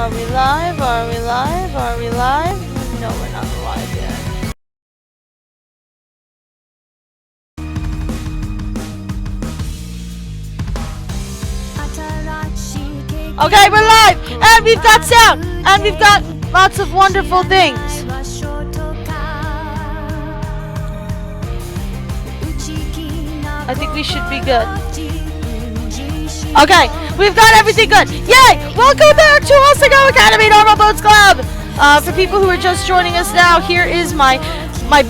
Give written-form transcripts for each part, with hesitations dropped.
Are we live? Are we live? Are we live? No, we're not live yet. Okay, we're live! And we've got sound! And we've got lots of wonderful things. I think we should be good. Okay, we've got everything good. Yay! Welcome back to Asagao Academy Normal Boats Club! For people who are just joining us now, here is my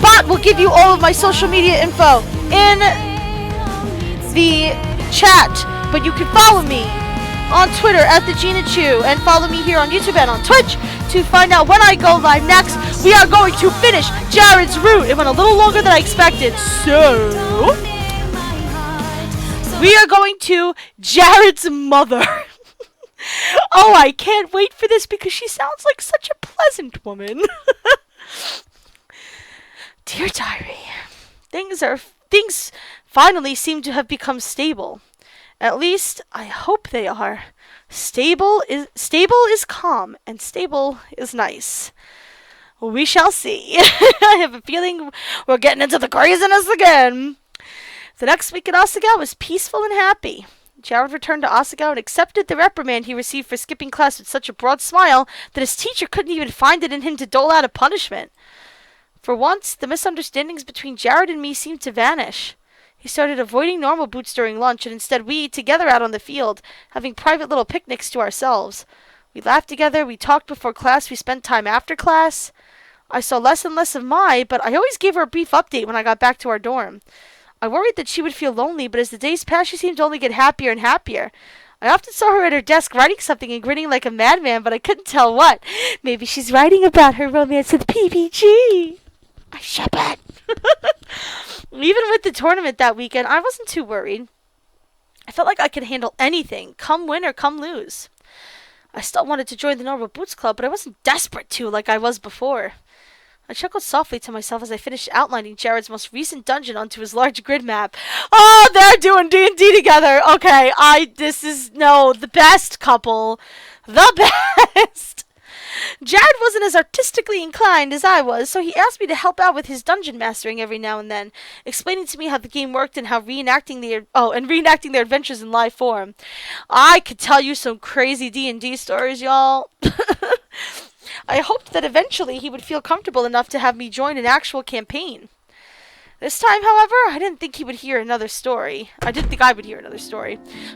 bot will give you all of my social media info in the chat. But you can follow me on Twitter at @TheGinaChew and follow me here on YouTube and on Twitch to find out when I go live next. We are going to finish Jared's route. It went a little longer than I expected, so we are going to Jared's mother. Oh, I can't wait for this because she sounds like such a pleasant woman. Dear diary, things finally seem to have become stable. At least I hope they are. Stable is calm, and stable is nice. We shall see. I have a feeling we're getting into the craziness again. The next week at Asagao was peaceful and happy. Jared returned to Asagao and accepted the reprimand he received for skipping class with such a broad smile that his teacher couldn't even find it in him to dole out a punishment. For once, the misunderstandings between Jared and me seemed to vanish. He started avoiding normal boots during lunch, and instead we ate together out on the field, having private little picnics to ourselves. We laughed together, we talked before class, we spent time after class. I saw less and less of Mai, but I always gave her a brief update when I got back to our dorm. I worried that she would feel lonely, but as the days passed, she seemed to only get happier and happier. I often saw her at her desk writing something and grinning like a madman, but I couldn't tell what. Maybe she's writing about her romance with PPG. I ship it. Even with the tournament that weekend, I wasn't too worried. I felt like I could handle anything, come win or come lose. I still wanted to join the Normal Boots Club, but I wasn't desperate to like I was before. I chuckled softly to myself as I finished outlining Jared's most recent dungeon onto his large grid map. Oh, they're doing D&D together. Okay, the best couple. The best. Jared wasn't as artistically inclined as I was, so he asked me to help out with his dungeon mastering every now and then, explaining to me how the game worked and how reenacting their adventures in live form. I could tell you some crazy D&D stories, y'all. I hoped that eventually he would feel comfortable enough to have me join an actual campaign. This time, however, I didn't think I would hear another story.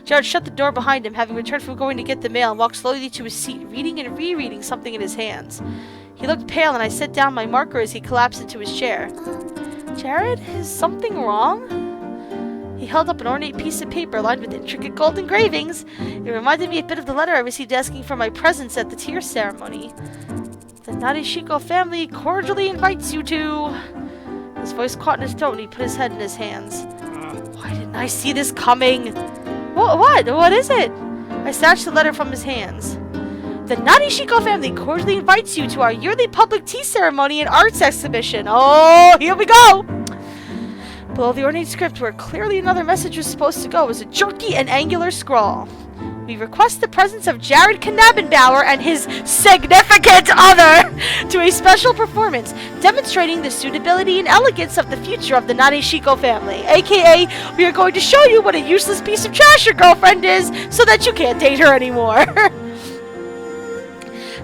Jared shut the door behind him, having returned from going to get the mail, and walked slowly to his seat, reading and rereading something in his hands. He looked pale, and I set down my marker as he collapsed into his chair. Jared, is something wrong? He held up an ornate piece of paper lined with intricate gold engravings. It reminded me a bit of the letter I received asking for my presence at the tear ceremony. The Narishiko family cordially invites you to... His voice caught in his throat and he put his head in his hands. Why didn't I see this coming? What? What is it? I snatched the letter from his hands. The Narishiko family cordially invites you to our yearly public tea ceremony and arts exhibition. Oh, here we go! Below the ornate script, where clearly another message was supposed to go, was a jerky and angular scrawl. We request the presence of Jared Knabenbauer and his significant other to a special performance demonstrating the suitability and elegance of the future of the Narishiko family. AKA, we are going to show you what a useless piece of trash your girlfriend is so that you can't date her anymore.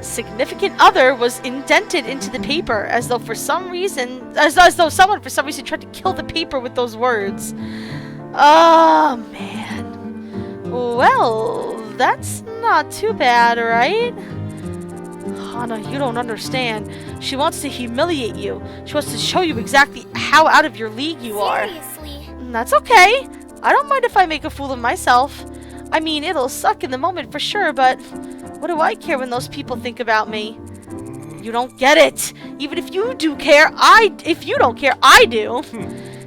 Significant other was indented into the paper as though someone for some reason tried to kill the paper with those words. Oh, man. Well, that's not too bad, right? Hana, you don't understand. She wants to humiliate you. She wants to show you exactly how out of your league you are. Seriously? That's okay. I don't mind if I make a fool of myself. I mean, it'll suck in the moment for sure, but what do I care when those people think about me? You don't get it. Even if you do care, if you don't care, I do.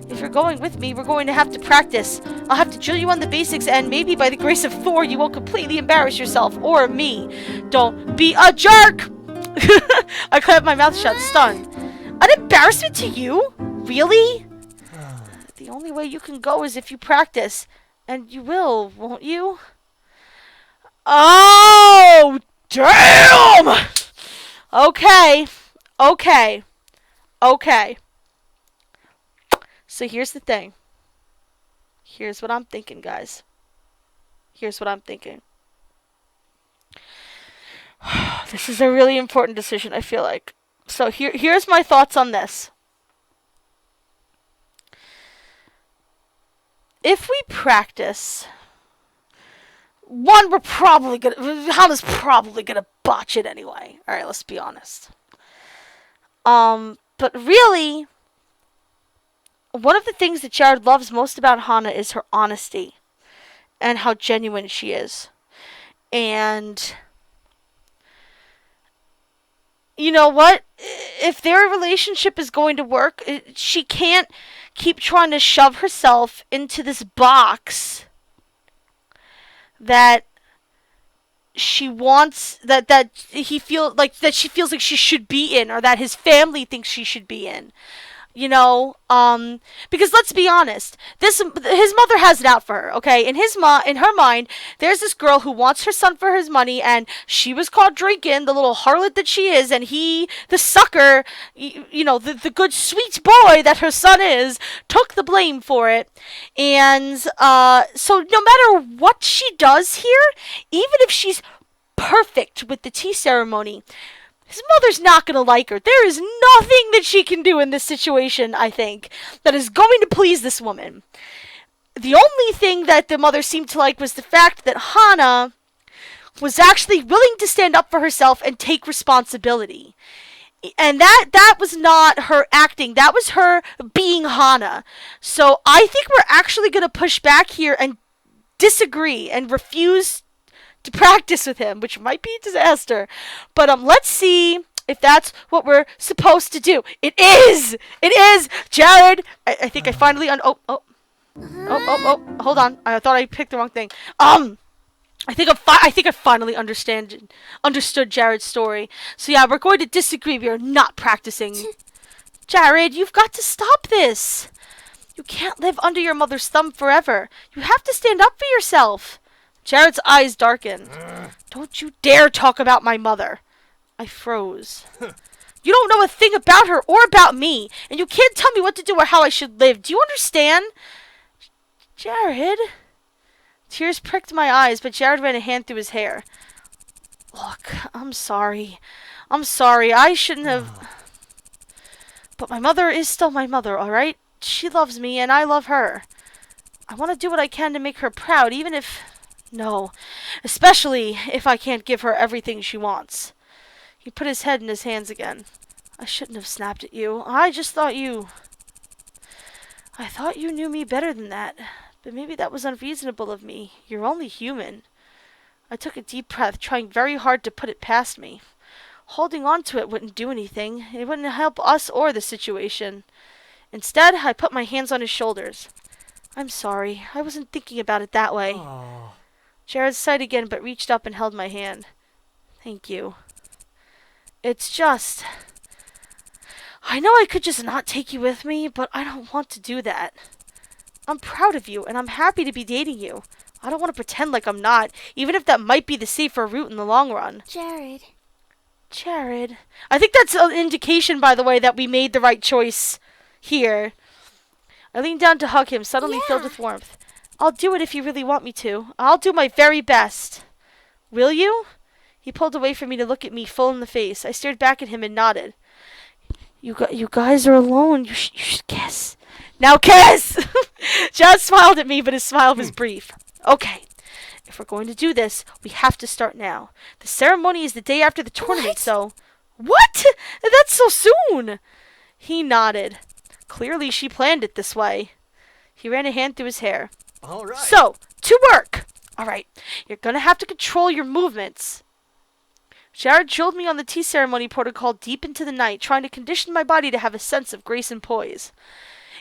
If you're going with me, we're going to have to practice. I'll have to drill you on the basics, and maybe by the grace of Thor, you won't completely embarrass yourself, or me. Don't be a jerk! I clamped my mouth shut, stunned. An embarrassment to you? Really? The only way you can go is if you practice. And you will, won't you? Oh, damn! Boom! Okay. Okay. Okay. So here's the thing. Here's what I'm thinking, guys. Here's what I'm thinking. This is a really important decision, I feel like. So here's my thoughts on this. If we practice, one, Hana's probably gonna botch it anyway. Alright, let's be honest. But really, one of the things that Jared loves most about Hana is her honesty and how genuine she is. And you know what? If their relationship is going to work, she can't keep trying to shove herself into this box that she wants, that she feels like she should be in, or that his family thinks she should be in. You know, because let's be honest, his mother has it out for her, okay? In her mind, there's this girl who wants her son for his money, and she was caught drinking, the little harlot that she is, and he, the sucker, you know, the good sweet boy that her son is, took the blame for it. And so no matter what she does here, even if she's perfect with the tea ceremony, his mother's not going to like her. There is nothing that she can do in this situation, I think, that is going to please this woman. The only thing that the mother seemed to like was the fact that Hana was actually willing to stand up for herself and take responsibility. And that was not her acting. That was her being Hana. So I think we're actually going to push back here and disagree and refuse to practice with him, which might be a disaster. But let's see if that's what we're supposed to do. It is! It is! Jared! I think I finally hold on. I thought I picked the wrong thing. I think I finally understood Jared's story. So yeah, we're going to disagree. We are not practicing. Jared, you've got to stop this. You can't live under your mother's thumb forever. You have to stand up for yourself. Jared's eyes darkened. Don't you dare talk about my mother. I froze. You don't know a thing about her or about me, and you can't tell me what to do or how I should live. Do you understand? Jared? Tears pricked my eyes, but Jared ran a hand through his hair. Look, I'm sorry. I shouldn't have... But my mother is still my mother, alright? She loves me, and I love her. I want to do what I can to make her proud, even if... No, especially if I can't give her everything she wants. He put his head in his hands again. I shouldn't have snapped at you. I thought you knew me better than that. But maybe that was unreasonable of me. You're only human. I took a deep breath, trying very hard to put it past me. Holding on to it wouldn't do anything. It wouldn't help us or the situation. Instead, I put my hands on his shoulders. I'm sorry. I wasn't thinking about it that way. Aww. Jared sighed again, but reached up and held my hand. Thank you. It's just... I know I could just not take you with me, but I don't want to do that. I'm proud of you, and I'm happy to be dating you. I don't want to pretend like I'm not, even if that might be the safer route in the long run. Jared. I think that's an indication, by the way, that we made the right choice here. I leaned down to hug him, suddenly filled with warmth. I'll do it if you really want me to. I'll do my very best. Will you? He pulled away from me to look at me full in the face. I stared back at him and nodded. You guys are alone. You should kiss. Now kiss! Jared smiled at me, but his smile was brief. Okay. If we're going to do this, we have to start now. The ceremony is the day after the tournament, so... What? That's so soon! He nodded. Clearly she planned it this way. He ran a hand through his hair. All right. So, to work! Alright, you're gonna have to control your movements. Jared drilled me on the tea ceremony protocol deep into the night, trying to condition my body to have a sense of grace and poise.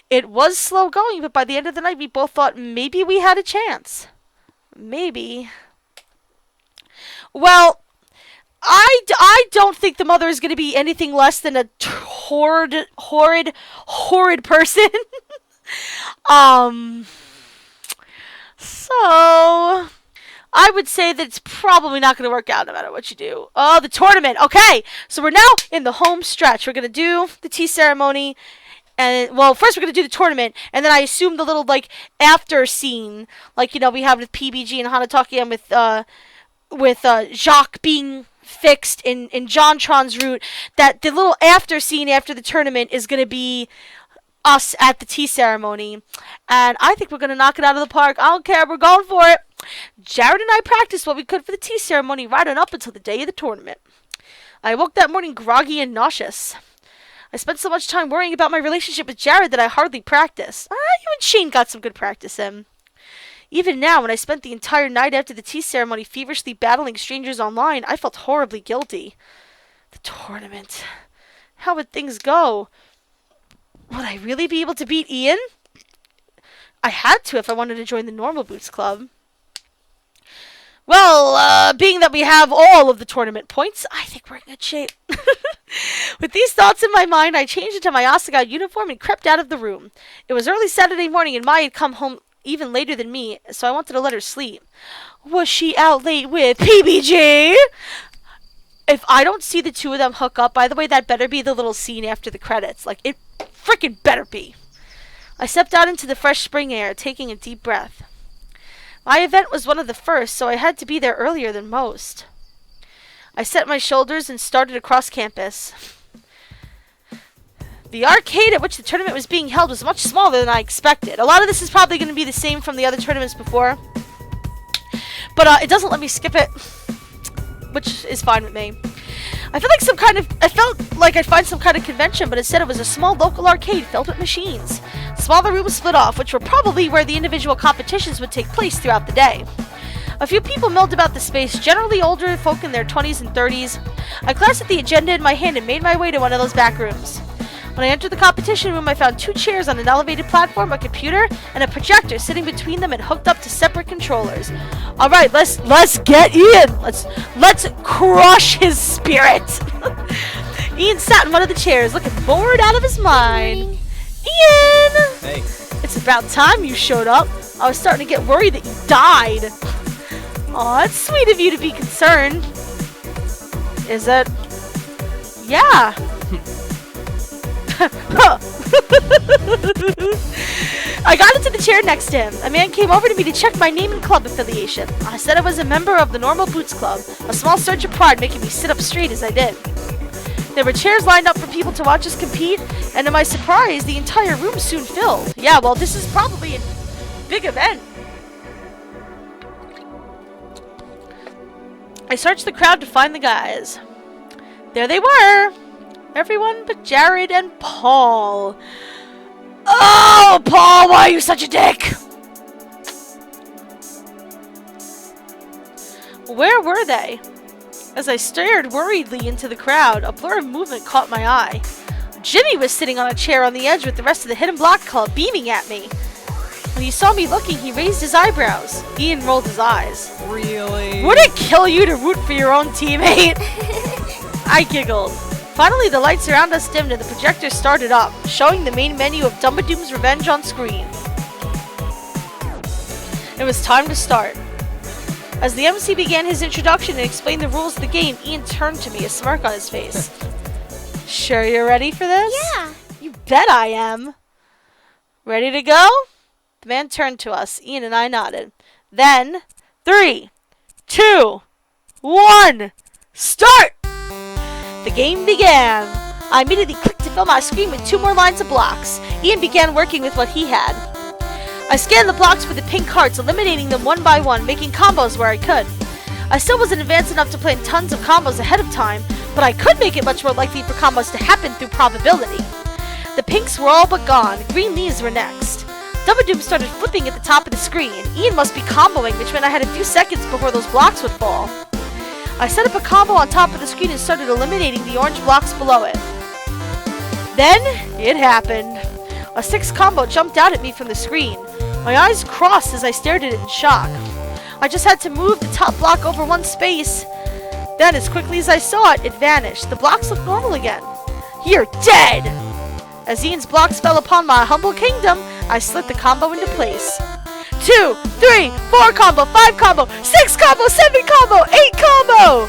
It was slow going, but by the end of the night we both thought maybe we had a chance. Maybe. Well, I don't think the mother is going to be anything less than a horrid person. So, I would say that it's probably not going to work out no matter what you do. Oh, the tournament. Okay, so we're now in the home stretch. We're going to do the tea ceremony. And, well, first we're going to do the tournament. And then I assume the little, like, after scene. Like, you know, we have with PBG and Hana talking and with Jacques being fixed in JonTron's route. That the little after scene after the tournament is going to be us at the tea ceremony. And I think we're going to knock it out of the park. I don't care. We're going for it. Jared and I practiced what we could for the tea ceremony right on up until the day of the tournament. I woke that morning groggy and nauseous. I spent so much time worrying about my relationship with Jared that I hardly practiced. You and Shane got some good practice in. Even now, when I spent the entire night after the tea ceremony feverishly battling strangers online, I felt horribly guilty. The tournament. How would things go? Would I really be able to beat Ian? I had to if I wanted to join the Normal Boots Club. Well, being that we have all of the tournament points, I think we're in good shape. With these thoughts in my mind, I changed into my Asagao uniform and crept out of the room. It was early Saturday morning and Mai had come home even later than me, so I wanted to let her sleep. Was she out late with PBG? If I don't see the two of them hook up, by the way, that better be the little scene after the credits. Like, it freaking better be. I stepped out into the fresh spring air, taking a deep breath. My event was one of the first, so I had to be there earlier than most. I set my shoulders and started across campus. The arcade at which the tournament was being held was much smaller than I expected. A lot of this is probably going to be the same from the other tournaments before. But it doesn't let me skip it, which is fine with me. I felt like I'd find some kind of convention, but instead it was a small local arcade filled with machines. Smaller rooms split off, which were probably where the individual competitions would take place throughout the day. A few people milled about the space, generally older folk in their 20s and 30s. I glanced at the agenda in my hand and made my way to one of those back rooms. When I entered the competition room, I found 2 chairs on an elevated platform, a computer, and a projector sitting between them and hooked up to separate controllers. All right, let's get Ian. Let's crush his spirit. Ian sat in one of the chairs, looking bored out of his mind. Ian! Hey. It's about time you showed up. I was starting to get worried that you died. Aw, it's sweet of you to be concerned. Is it? Yeah. I got into the chair next to him. A man came over to me to check my name and club affiliation. I said I was a member of the Normal Boots Club, a small surge of pride making me sit up straight as I did. There were chairs lined up for people to watch us compete, and to my surprise, the entire room soon filled. Yeah, well, this is probably a big event. I searched the crowd to find the guys. There they were. Everyone but Jared and Paul. Oh, Paul, why are you such a dick? Where were they? As I stared worriedly into the crowd, a blur of movement caught my eye. Jimmy was sitting on a chair on the edge with the rest of the Hidden Block Club beaming at me. When he saw me looking, he raised his eyebrows. Ian rolled his eyes. Really? Would it kill you to root for your own teammate? I giggled. Finally, the lights around us dimmed and the projector started up, showing the main menu of Dumbadoom's Revenge on screen. It was time to start. As the MC began his introduction and explained the rules of the game, Ian turned to me, a smirk on his face. Sure you're ready for this? Yeah. You bet I am. Ready to go? The man turned to us. Ian and I nodded. Then, 3, 2, 1, start! The game began. I immediately clicked to fill my screen with 2 more lines of blocks. Ian began working with what he had. I scanned the blocks for the pink hearts, eliminating them one by one, making combos where I could. I still wasn't advanced enough to plan tons of combos ahead of time, but I could make it much more likely for combos to happen through probability. The pinks were all but gone. Green leaves were next. Dumbadoom started flipping at the top of the screen. Ian must be comboing, which meant I had a few seconds before those blocks would fall. I set up a combo on top of the screen and started eliminating the orange blocks below it. Then, it happened. A 6 combo jumped out at me from the screen. My eyes crossed as I stared at it in shock. I just had to move the top block over one space. Then, as quickly as I saw it, it vanished. The blocks looked normal again. You're dead! As Ian's blocks fell upon my humble kingdom, I slid the combo into place. 2, 3, 4 combo, 5 combo, 6 combo, 7 combo, 8 combo!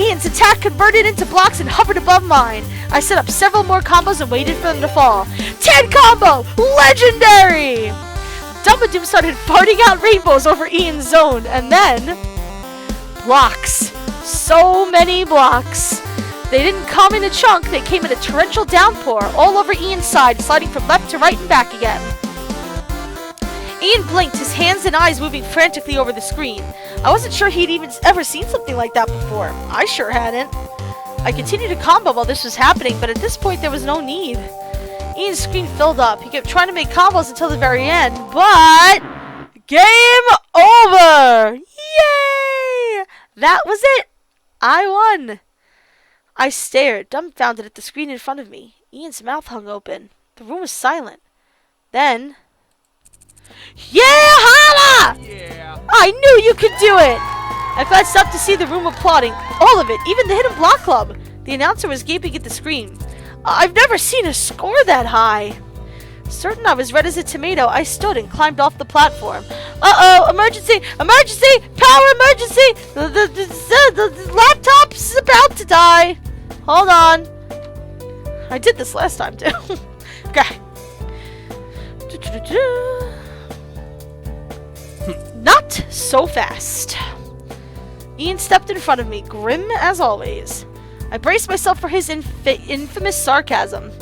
Ian's attack converted into blocks and hovered above mine. I set up several more combos and waited for them to fall. 10 combo! Legendary! Dumbledore started farting out rainbows over Ian's zone, and then... blocks. So many blocks. They didn't come in a chunk, they came in a torrential downpour, all over Ian's side, sliding from left to right and back again. Ian blinked, his hands and eyes moving frantically over the screen. I wasn't sure he'd even ever seen something like that before. I sure hadn't. I continued to combo while this was happening, but at this point there was no need. Ian's screen filled up. He kept trying to make combos until the very end, but... game over! Yay! That was it! I won! I stared, dumbfounded at the screen in front of me. Ian's mouth hung open. The room was silent. Then... yeah, Hana! Yeah! I knew you could do it! I glanced up to see the room applauding. All of it, even the Hidden Block Club. The announcer was gaping at the screen. I've never seen a score that high. Certain I was red as a tomato, I stood and climbed off the platform. Uh-oh, emergency! Emergency! Power emergency! The laptop's about to die. Hold on. I did this last time, too. Okay. Not so fast. Ian stepped in front of me, grim as always. I braced myself for his infamous sarcasm.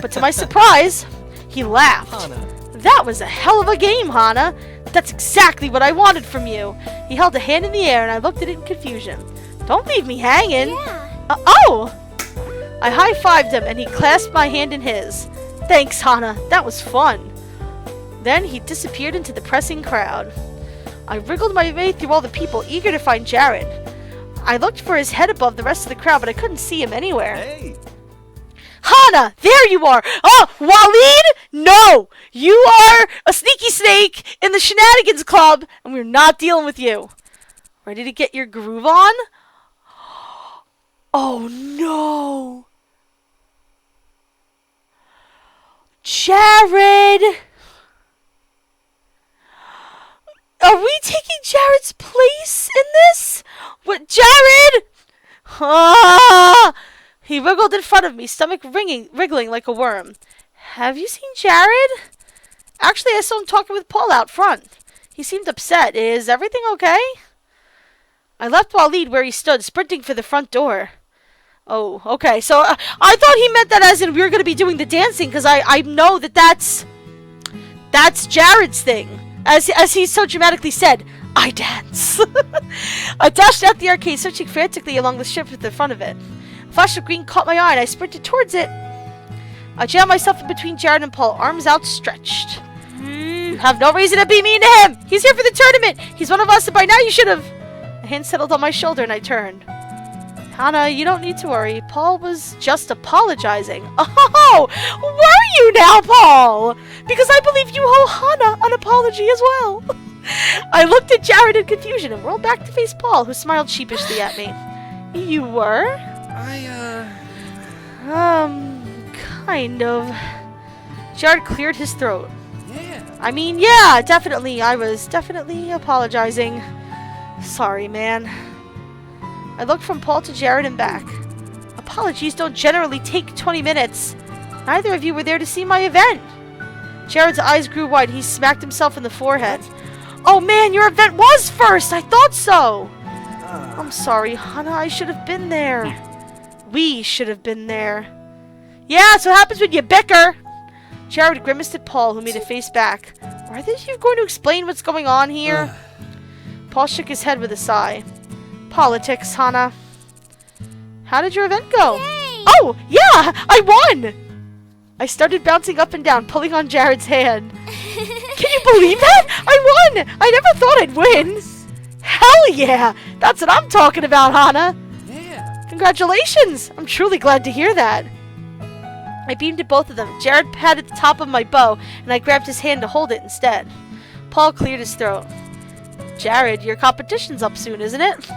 But to my surprise, he laughed. Hana. That was a hell of a game, Hana. That's exactly what I wanted from you. He held a hand in the air and I looked at it in confusion. Don't leave me hanging. Yeah. Oh! I high-fived him and he clasped my hand in his. Thanks, Hana. That was fun. Then he disappeared into the pressing crowd. I wriggled my way through all the people, eager to find Jared. I looked for his head above the rest of the crowd, but I couldn't see him anywhere. Hey! Hana! There you are! Oh! WALLID? No! You are a sneaky snake in the Shenanigans Club, and we're not dealing with you. Ready to get your groove on? Oh no! Jared! Are we taking Jared's place in this? What, Jared? Ah! He wriggled in front of me, stomach wriggling like a worm. Have you seen Jared? Actually, I saw him talking with Paul out front. He seemed upset. Is everything okay? I left WALLID where he stood, sprinting for the front door. Oh, okay. So I thought he meant that as in we were going to be doing the dancing, because I know that's Jared's thing. As he so dramatically said, I dance. I dashed out the arcade, searching frantically along the strip at the front of it. A flash of green caught my eye and I sprinted towards it. I jammed myself in between Jared and Paul, arms outstretched. You have no reason to be mean to him. He's here for the tournament. He's one of us, and by now you should have... A hand settled on my shoulder and I turned. Hana, you don't need to worry. Paul was just apologizing. Oh, were you now, Paul? Because I believe you owe Hana an apology as well. I looked at Jared in confusion and rolled back to face Paul, who smiled sheepishly at me. You were? Kind of. Jared cleared his throat. Yeah. I mean, yeah, definitely. I was definitely apologizing. Sorry, man. I looked from Paul to Jared and back. Apologies don't generally take 20 minutes. Neither of you were there to see my event. Jared's eyes grew wide. He smacked himself in the forehead. Oh man, your event was first! I thought so! I'm sorry, Hana. I should have been there. We should have been there. Yeah, that's what happens when you bicker. Jared grimaced at Paul, who made a face back. Are you going to explain what's going on here? Paul shook his head with a sigh. Politics, Hana. How did your event go? Yay! Oh, yeah! I won! I started bouncing up and down, pulling on Jared's hand. Can you believe that? I won! I never thought I'd win! Hell yeah! That's what I'm talking about, Hana! Yeah. Congratulations! I'm truly glad to hear that. I beamed at both of them. Jared patted the top of my bow, and I grabbed his hand to hold it instead. Paul cleared his throat. Jared, your competition's up soon, isn't it?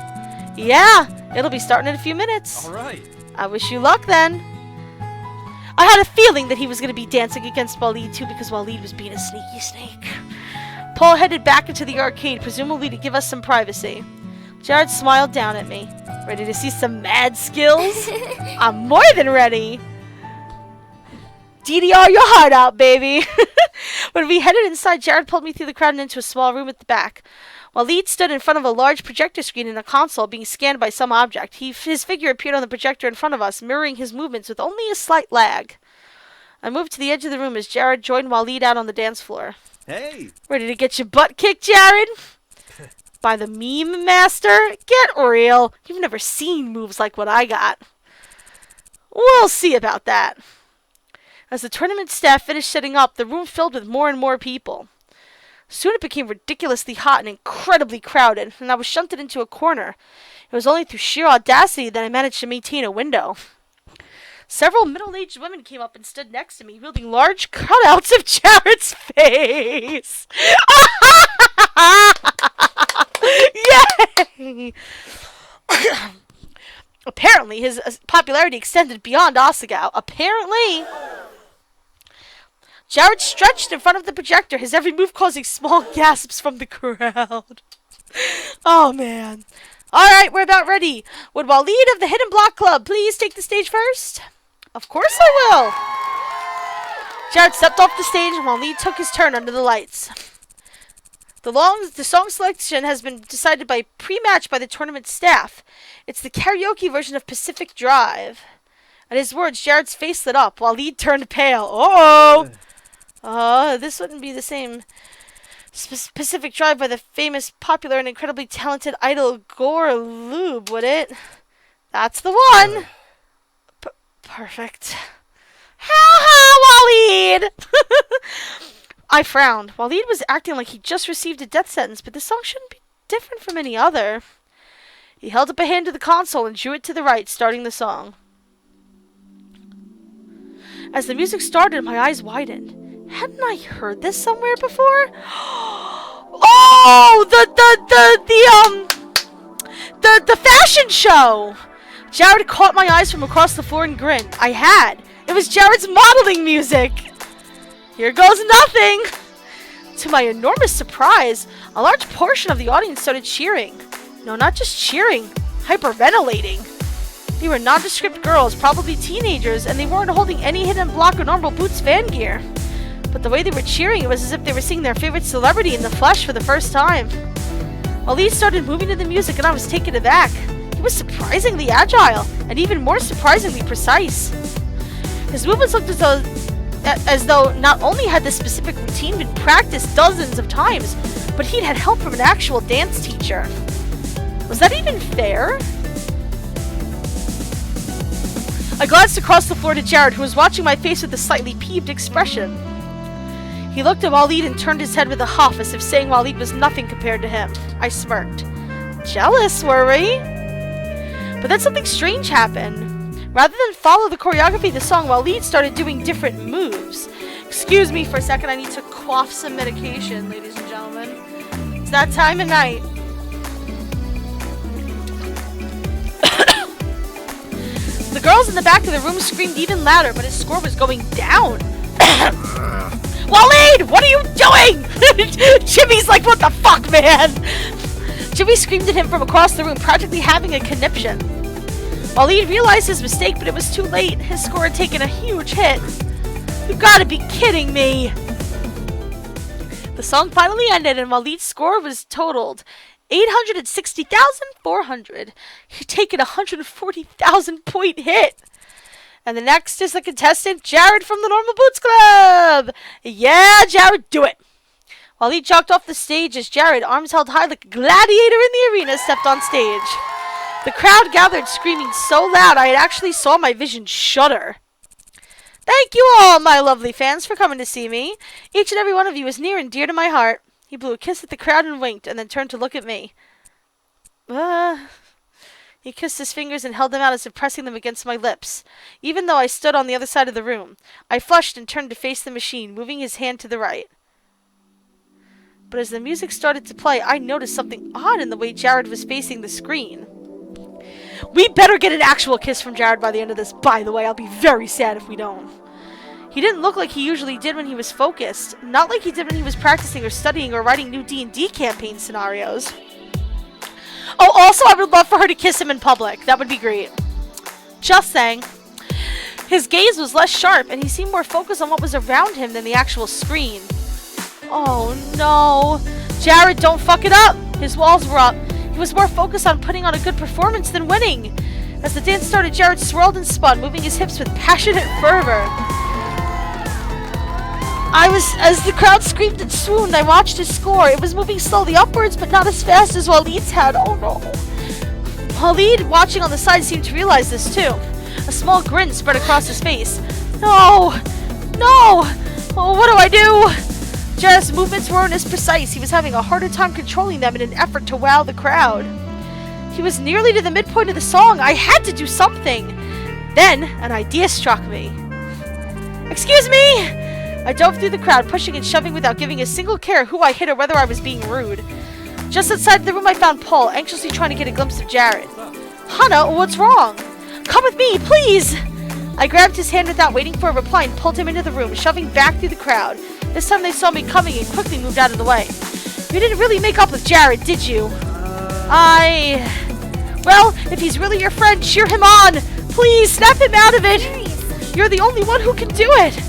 Yeah, it'll be starting in a few minutes. All right. I wish you luck then. I had a feeling that he was going to be dancing against WALLID too, because WALLID was being a sneaky snake. Paul headed back into the arcade, presumably to give us some privacy. Jared smiled down at me. Ready to see some mad skills? I'm more than ready. DDR your heart out, baby. When we headed inside, Jared pulled me through the crowd and into a small room at the back. WALLID stood in front of a large projector screen in a console being scanned by some object. His figure appeared on the projector in front of us, mirroring his movements with only a slight lag. I moved to the edge of the room as Jared joined WALLID out on the dance floor. Hey! Ready to get your butt kicked, Jared? By the meme master? Get real. You've never seen moves like what I got. We'll see about that. As the tournament staff finished setting up, the room filled with more and more people. Soon it became ridiculously hot and incredibly crowded, and I was shunted into a corner. It was only through sheer audacity that I managed to maintain a window. Several middle-aged women came up and stood next to me, wielding large cutouts of Jared's face. Yay! Apparently, his popularity extended beyond Asagao. Apparently. Jared stretched in front of the projector, his every move causing small gasps from the crowd. Oh, man. Alright, we're about ready. Would WALLID of the Hidden Block Club please take the stage first? Of course I will. Jared stepped off the stage and WALLID took his turn under the lights. The song selection has been decided by pre-match by the tournament staff. It's the karaoke version of Pacific Drive. At his words, Jared's face lit up. WALLID turned pale. Uh-oh! This wouldn't be the same Pacific Drive by the famous, popular, and incredibly talented idol Gore Lube, would it? That's the one! Perfect. Ha-ha, WALLID! I frowned. WALLID was acting like he just received a death sentence, but this song shouldn't be different from any other. He held up a hand to the console and drew it to the right, starting the song. As the music started, my eyes widened. Hadn't I heard this somewhere before? Oh, the fashion show! Jared caught my eyes from across the floor and grinned. I had. It was Jared's modeling music. Here goes nothing. To my enormous surprise, a large portion of the audience started cheering. No, not just cheering, hyperventilating. They were nondescript girls, probably teenagers, and they weren't holding any Hidden Block or Normal Boots fan gear. But the way they were cheering, it was as if they were seeing their favorite celebrity in the flesh for the first time. WALLID started moving to the music and I was taken aback. He was surprisingly agile, and even more surprisingly precise. His movements looked as though not only had this specific routine been practiced dozens of times, but he'd had help from an actual dance teacher. Was that even fair? I glanced across the floor to Jared, who was watching my face with a slightly peeved expression. He looked at WALLID and turned his head with a huff, as if saying WALLID was nothing compared to him. I smirked. Jealous, were we? But then something strange happened. Rather than follow the choreography of the song, WALLID started doing different moves. Excuse me for a second, I need to quaff some medication, ladies and gentlemen. It's that time of night. The girls in the back of the room screamed even louder, but his score was going down. WALLID, what are you doing? Jimmy's like, what the fuck, man? Jimmy screamed at him from across the room, practically having a conniption. WALLID realized his mistake, but it was too late. His score had taken a huge hit. You gotta be kidding me. The song finally ended, and WALLID's score was totaled 860,400. He'd taken a 140,000 point hit. And the next is the contestant, Jared from the Normal Boots Club. Yeah, Jared, do it. WALLID jogged off the stage as Jared, arms held high like a gladiator in the arena, stepped on stage. The crowd gathered, screaming so loud I actually saw my vision shudder. Thank you all, my lovely fans, for coming to see me. Each and every one of you is near and dear to my heart. He blew a kiss at the crowd and winked, and then turned to look at me. He kissed his fingers and held them out as if pressing them against my lips, even though I stood on the other side of the room. I flushed and turned to face the machine, moving his hand to the right. But as the music started to play, I noticed something odd in the way Jared was facing the screen. We better get an actual kiss from Jared by the end of this, by the way. I'll be very sad if we don't. He didn't look like he usually did when he was focused. Not like he did when he was practicing or studying or writing new D&D campaign scenarios. Oh, also, I would love for her to kiss him in public. That would be great. Just saying. His gaze was less sharp, and he seemed more focused on what was around him than the actual screen. Oh, no. Jared, don't fuck it up. His walls were up. He was more focused on putting on a good performance than winning. As the dance started, Jared swirled and spun, moving his hips with passionate fervor. As the crowd screamed and swooned, I watched his score. It was moving slowly upwards, but not as fast as WALLID's had. Oh no. WALLID, watching on the side, seemed to realize this too. A small grin spread across his face. No! No! Oh, what do I do? Jared's movements weren't as precise. He was having a harder time controlling them in an effort to wow the crowd. He was nearly to the midpoint of the song. I had to do something. Then, an idea struck me. Excuse me! I dove through the crowd, pushing and shoving without giving a single care who I hit or whether I was being rude. Just outside the room, I found Paul, anxiously trying to get a glimpse of Jared. Hana, what's wrong? Come with me, please! I grabbed his hand without waiting for a reply and pulled him into the room, shoving back through the crowd. This time they saw me coming and quickly moved out of the way. You didn't really make up with Jared, did you? Well, if he's really your friend, cheer him on! Please, snap him out of it! You're the only one who can do it!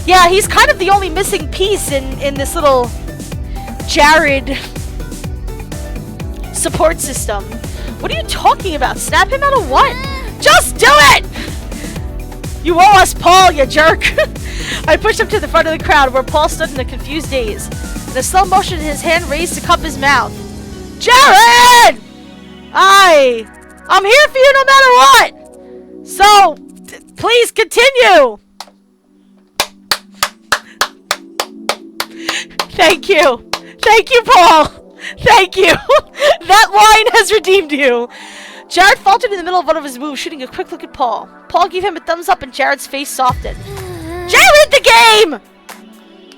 Yeah, he's kind of the only missing piece in this little Jared support system. What are you talking about? Snap him out of what? Just do it! You owe us, Paul, you jerk! I pushed him to the front of the crowd where Paul stood in a confused daze. In a slow motion, his hand raised to cup his mouth. Jared! I'm here for you no matter what! So, please continue! Thank you. Thank you, Paul. Thank you. That line has redeemed you. Jared faltered in the middle of one of his moves, shooting a quick look at Paul. Paul gave him a thumbs up and Jared's face softened. Jared, the game!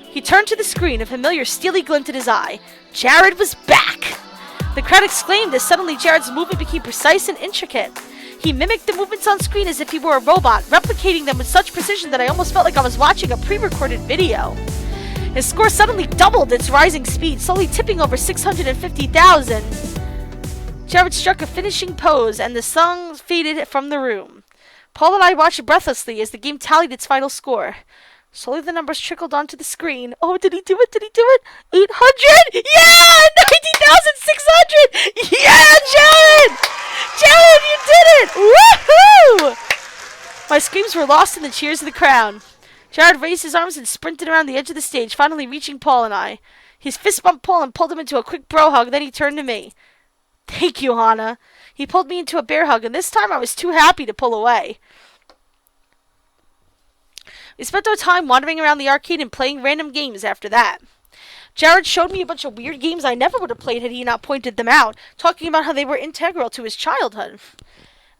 He turned to the screen, a familiar steely glint in his eye. Jared was back. The crowd exclaimed as suddenly Jared's movement became precise and intricate. He mimicked the movements on screen as if he were a robot, replicating them with such precision that I almost felt like I was watching a pre-recorded video. His score suddenly doubled its rising speed, slowly tipping over 650,000. Jared struck a finishing pose, and the song faded from the room. Paul and I watched breathlessly as the game tallied its final score. Slowly the numbers trickled onto the screen. Oh, did he do it? Did he do it? 800? Yeah! 19,600! Yeah, Jared! Jared, you did it! Woohoo! My screams were lost in the cheers of the crowd. Jared raised his arms and sprinted around the edge of the stage, finally reaching Paul and I. His fist bumped Paul and pulled him into a quick bro hug, then he turned to me. Thank you, Hana. He pulled me into a bear hug, and this time I was too happy to pull away. We spent our time wandering around the arcade and playing random games after that. Jared showed me a bunch of weird games I never would have played had he not pointed them out, talking about how they were integral to his childhood.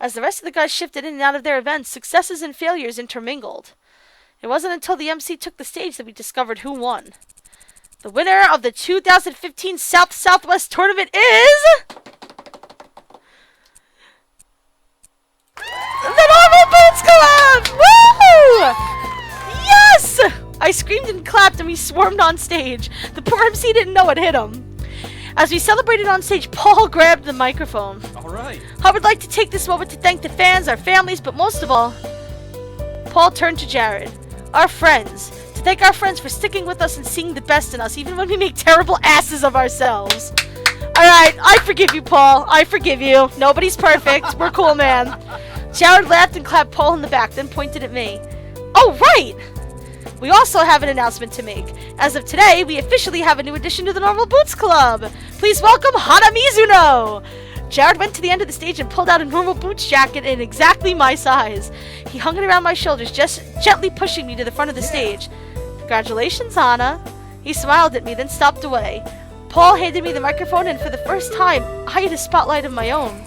As the rest of the guys shifted in and out of their events, successes and failures intermingled. It wasn't until the MC took the stage that we discovered who won. The winner of the 2015 South-Southwest tournament is... the Normal Boots Club! Woo! Yes! I screamed and clapped and we swarmed on stage. The poor MC didn't know it hit him. As we celebrated on stage, Paul grabbed the microphone. All right. I would like to take this moment to thank the fans, our families, but most of all, Paul turned to Jared. Our friends. To thank our friends for sticking with us and seeing the best in us, even when we make terrible asses of ourselves. Alright, I forgive you, Paul. I forgive you. Nobody's perfect. We're cool, man. Jared laughed and clapped Paul in the back, then pointed at me. Oh, right! We also have an announcement to make. As of today, we officially have a new addition to the Normal Boots Club. Please welcome Hana Mizuno! Jared went to the end of the stage and pulled out a normal boots jacket in exactly my size. He hung it around my shoulders, just gently pushing me to the front of the stage. Congratulations, Hana. He smiled at me, then stopped away. Paul handed me the microphone, and for the first time, I had a spotlight of my own.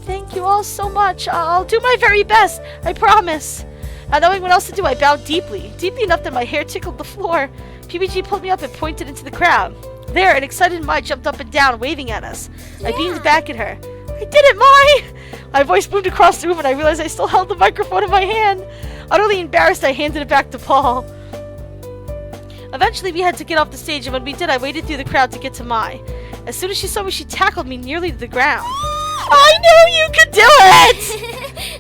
Thank you all so much. I'll do my very best, I promise. Not knowing what else to do, I bowed deeply enough that my hair tickled the floor. PBG pulled me up and pointed into the crowd. There, an excited Mai jumped up and down, waving at us. I beamed back at her. I did it, Mai! My voice boomed across the room and I realized I still held the microphone in my hand. Utterly embarrassed, I handed it back to Paul. Eventually, we had to get off the stage, and when we did, I waded through the crowd to get to Mai. As soon as she saw me, she tackled me nearly to the ground. I knew you could do it!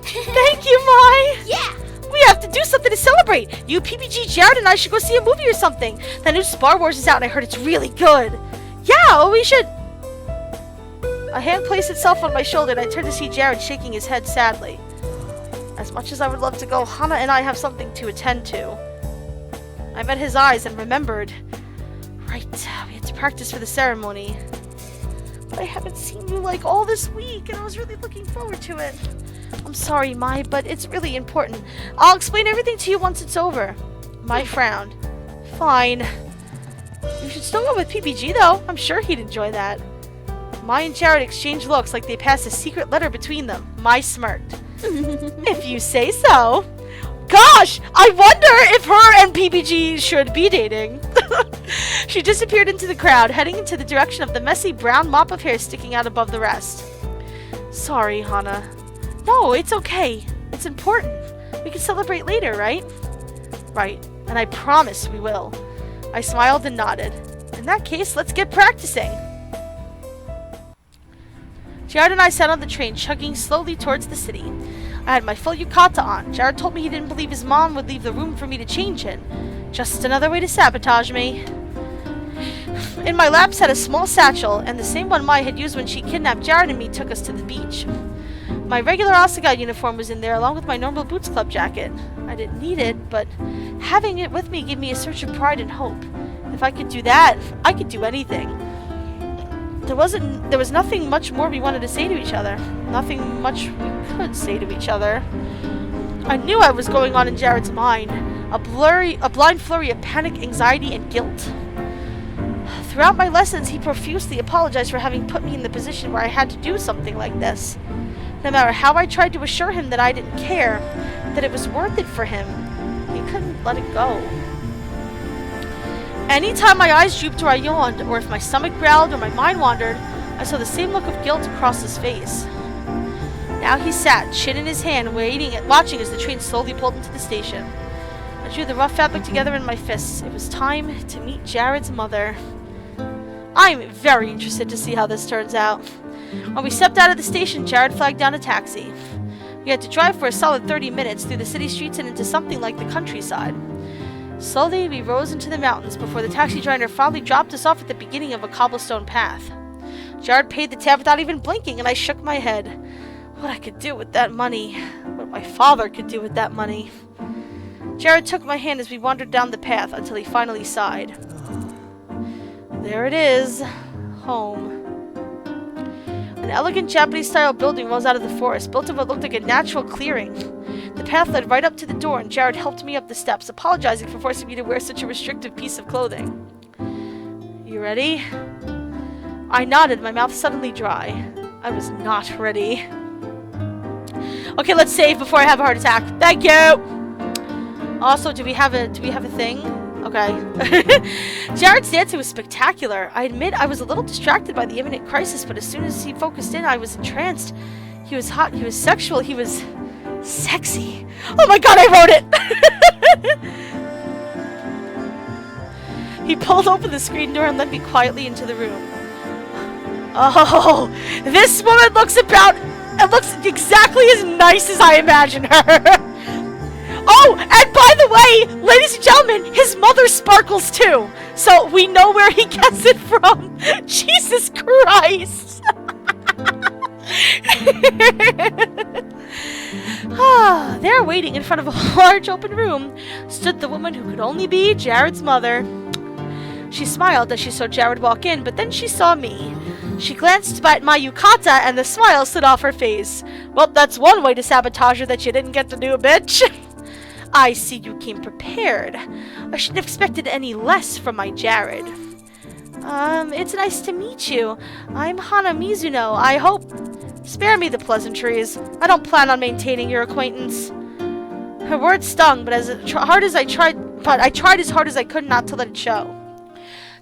Thank you, Mai! Yeah! We have to do something to celebrate! You, PPG, Jared, and I should go see a movie or something. That new Star Wars is out, and I heard it's really good. Yeah, well, we should... A hand placed itself on my shoulder, and I turned to see Jared shaking his head sadly. As much as I would love to go, Hana and I have something to attend to. I met his eyes and remembered. Right, we had to practice for the ceremony. But I haven't seen you like all this week, and I was really looking forward to it. I'm sorry, Mai, but it's really important. I'll explain everything to you once it's over. Mai frowned. Fine. You should still go with PPG, though. I'm sure he'd enjoy that. Mai and Jared exchanged looks like they passed a secret letter between them. Mai smirked. If you say so. Gosh, I wonder if her and PPG should be dating. She disappeared into the crowd, heading into the direction of the messy brown mop of hair sticking out above the rest. Sorry, Hana. No, it's okay. It's important. We can celebrate later, right? Right, and I promise we will. I smiled and nodded. In that case, let's get practicing. Jared and I sat on the train, chugging slowly towards the city. I had my full yukata on. Jared told me he didn't believe his mom would leave the room for me to change in. Just another way to sabotage me. In my lap sat a small satchel, and the same one Mai had used when she kidnapped Jared and me took us to the beach. My regular Asagao uniform was in there, along with my normal Boots Club jacket. I didn't need it, but having it with me gave me a surge of pride and hope. If I could do that, I could do anything. There was nothing much more we wanted to say to each other. Nothing much we could say to each other. I knew I was going on in Jared's mind. A blind flurry of panic, anxiety, and guilt. Throughout my lessons, he profusely apologized for having put me in the position where I had to do something like this. No matter how I tried to assure him that I didn't care, that it was worth it for him, he couldn't let it go. Anytime my eyes drooped or I yawned, or if my stomach growled or my mind wandered, I saw the same look of guilt across his face. Now he sat, chin in his hand, watching as the train slowly pulled into the station. I drew the rough fabric together in my fists. It was time to meet Jared's mother. I'm very interested to see how this turns out. When we stepped out of the station, Jared flagged down a taxi. We had to drive for a solid 30 minutes through the city streets and into something like the countryside. Slowly, we rose into the mountains before the taxi driver finally dropped us off at the beginning of a cobblestone path. Jared paid the tab without even blinking, and I shook my head. What I could do with that money. What my father could do with that money. Jared took my hand as we wandered down the path until he finally sighed. There it is. Home. An elegant Japanese-style building rose out of the forest, built in what looked like a natural clearing. The path led right up to the door, and Jared helped me up the steps, apologizing for forcing me to wear such a restrictive piece of clothing. You ready? I nodded, my mouth suddenly dry. I was not ready. Okay, let's save before I have a heart attack. Thank you! Also, do we have a thing? Okay. Jared's dancing was spectacular. I admit I was a little distracted by the imminent crisis, but as soon as he focused in, I was entranced. He was hot, he was sexual, he was sexy. Oh my god, I wrote it! He pulled open the screen door and led me quietly into the room. Oh, this woman looks exactly as nice as I imagine her. Oh, and by the way, ladies and gentlemen, his mother sparkles too. So we know where he gets it from. Jesus Christ. There, waiting in front of a large open room, stood the woman who could only be Jared's mother. She smiled as she saw Jared walk in, but then she saw me. She glanced at my yukata and the smile slid off her face. Well, that's one way to sabotage her that you didn't get to do, bitch. I see you came prepared. I shouldn't have expected any less from my Jared. It's nice to meet you. I'm Hana Mizuno. I hope... Spare me the pleasantries. I don't plan on maintaining your acquaintance. Her words stung, but I tried as hard as I could not to let it show.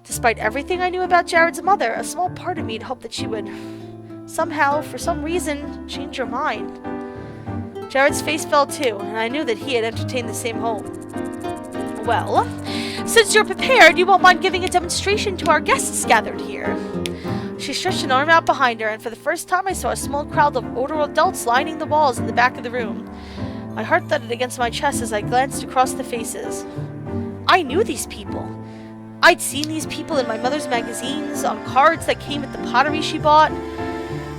Despite everything I knew about Jared's mother, a small part of me had hoped that she would somehow, for some reason, change her mind. Jared's face fell too, and I knew that he had entertained the same hope. Well, since you're prepared, you won't mind giving a demonstration to our guests gathered here. She stretched an arm out behind her, and for the first time I saw a small crowd of older adults lining the walls in the back of the room. My heart thudded against my chest as I glanced across the faces. I knew these people. I'd seen these people in my mother's magazines, on cards that came with the pottery she bought.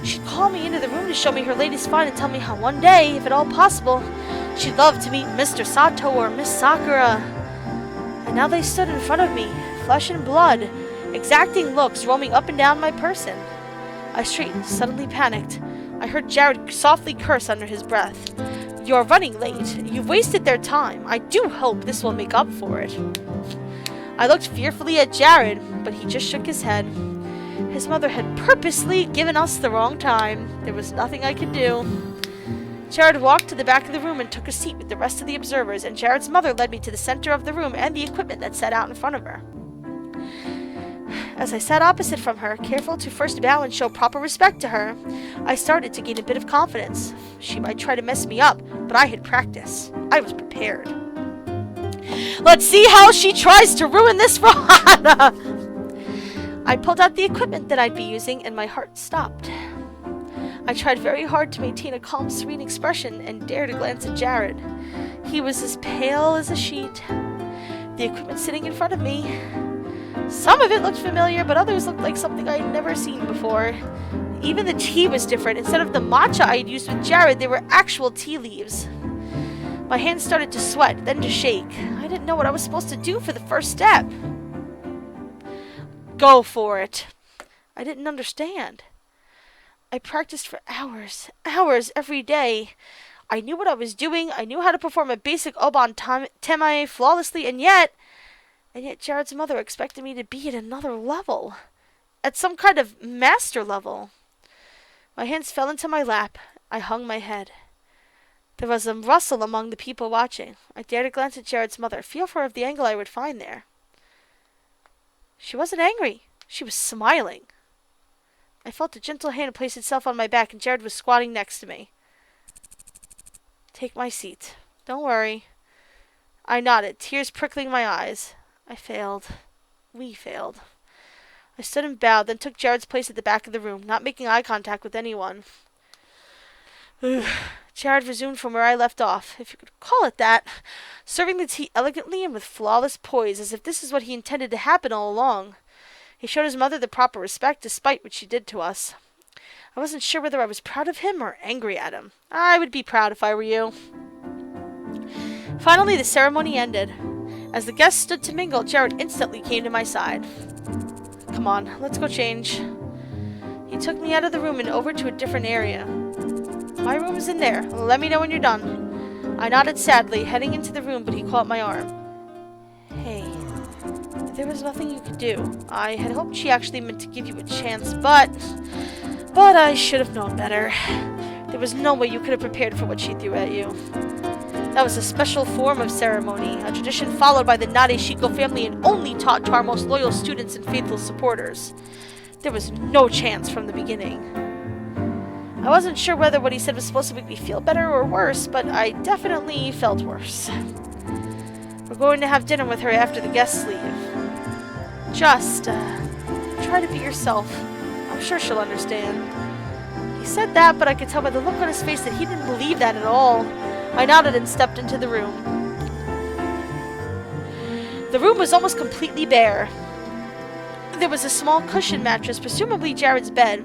She'd call me into the room to show me her latest find and tell me how one day, if at all possible, she'd love to meet Mr. Sato or Miss Sakura. And now they stood in front of me, flesh and blood, exacting looks roaming up and down my person. I straightened, suddenly panicked. I heard Jared softly curse under his breath. You're running late. You've wasted their time. I do hope this will make up for it. I looked fearfully at Jared, but he just shook his head. His mother had purposely given us the wrong time. There was nothing I could do. Jared walked to the back of the room and took a seat with the rest of the observers, and Jared's mother led me to the center of the room and the equipment that sat out in front of her. As I sat opposite from her, careful to first bow and show proper respect to her, I started to gain a bit of confidence. She might try to mess me up, but I had practice. I was prepared. Let's see how she tries to ruin this for Hana! I pulled out the equipment that I'd be using, and my heart stopped. I tried very hard to maintain a calm, serene expression and dare to glance at Jared. He was as pale as a sheet. The equipment sitting in front of me, some of it looked familiar, but others looked like something I had never seen before. Even the tea was different. Instead of the matcha I had used with Jared, they were actual tea leaves. My hands started to sweat, then to shake. I didn't know what I was supposed to do for the first step. Go for it. I didn't understand. I practiced for hours every day. I knew what I was doing. I knew how to perform a basic oban temae flawlessly, and yet Jared's mother expected me to be at another level. At some kind of master level. My hands fell into my lap. I hung my head. There was a rustle among the people watching. I dared to glance at Jared's mother, feel for her of the angle I would find there. She wasn't angry. She was smiling. I felt a gentle hand place itself on my back, and Jared was squatting next to me. Take my seat. Don't worry. I nodded, tears prickling my eyes. I failed. We failed. I stood and bowed, then took Jared's place at the back of the room, not making eye contact with anyone. Jared resumed from where I left off, if you could call it that, serving the tea elegantly and with flawless poise, as if this is what he intended to happen all along. He showed his mother the proper respect, despite what she did to us. I wasn't sure whether I was proud of him or angry at him. I would be proud if I were you. Finally, the ceremony ended. As the guests stood to mingle, Jared instantly came to my side. Come on, let's go change. He took me out of the room and over to a different area. My room's in there. Let me know when you're done. I nodded sadly, heading into the room, but he caught my arm. Hey, there was nothing you could do. I had hoped she actually meant to give you a chance, but I should have known better. There was no way you could have prepared for what she threw at you. That was a special form of ceremony, a tradition followed by the Nade Shiko family and only taught to our most loyal students and faithful supporters. There was no chance from the beginning. I wasn't sure whether what he said was supposed to make me feel better or worse, but I definitely felt worse. We're going to have dinner with her after the guests leave. Just, try to be yourself. I'm sure she'll understand. He said that, but I could tell by the look on his face that he didn't believe that at all. I nodded and stepped into the room. The room was almost completely bare. There was a small cushion mattress, presumably Jared's bed,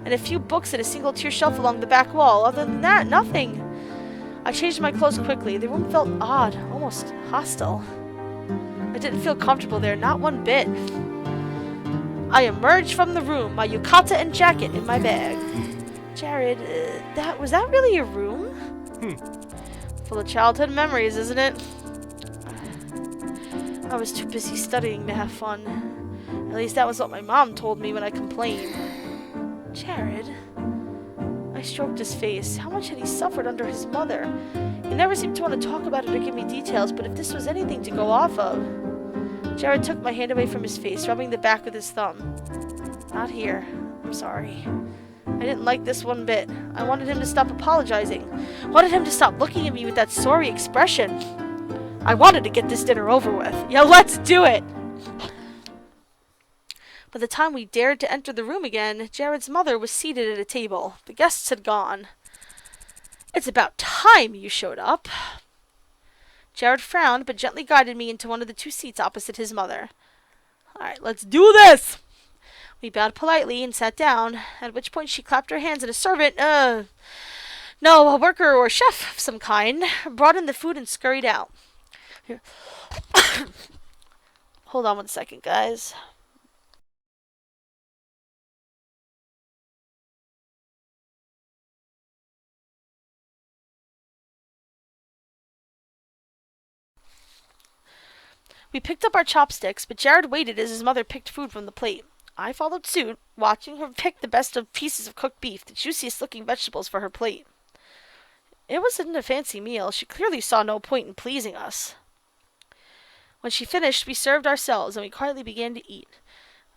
and a few books and a single tier shelf along the back wall. Other than that, nothing. I changed my clothes quickly. The room felt odd, almost hostile. I didn't feel comfortable there, not one bit. I emerged from the room, my yukata and jacket in my bag. Jared, was that really your room? Full of childhood memories, isn't it? I was too busy studying to have fun. At least that was what my mom told me when I complained. Jared? I stroked his face. How much had he suffered under his mother? He never seemed to want to talk about it or give me details, but if this was anything to go off of... Jared took my hand away from his face, rubbing the back with his thumb. Not here. I'm sorry. I didn't like this one bit. I wanted him to stop apologizing. I wanted him to stop looking at me with that sorry expression. I wanted to get this dinner over with. Yeah, let's do it! By the time we dared to enter the room again, Jared's mother was seated at a table. The guests had gone. It's about time you showed up. Jared frowned, but gently guided me into one of the 2 seats opposite his mother. Alright, let's do this! We bowed politely and sat down, at which point she clapped her hands at a servant, a worker or chef of some kind, brought in the food and scurried out. Here. Hold on 1 second, guys. We picked up our chopsticks, but Jared waited as his mother picked food from the plate. I followed suit, watching her pick the best of pieces of cooked beef, the juiciest looking vegetables for her plate. It wasn't a fancy meal. She clearly saw no point in pleasing us. When she finished, we served ourselves, and we quietly began to eat.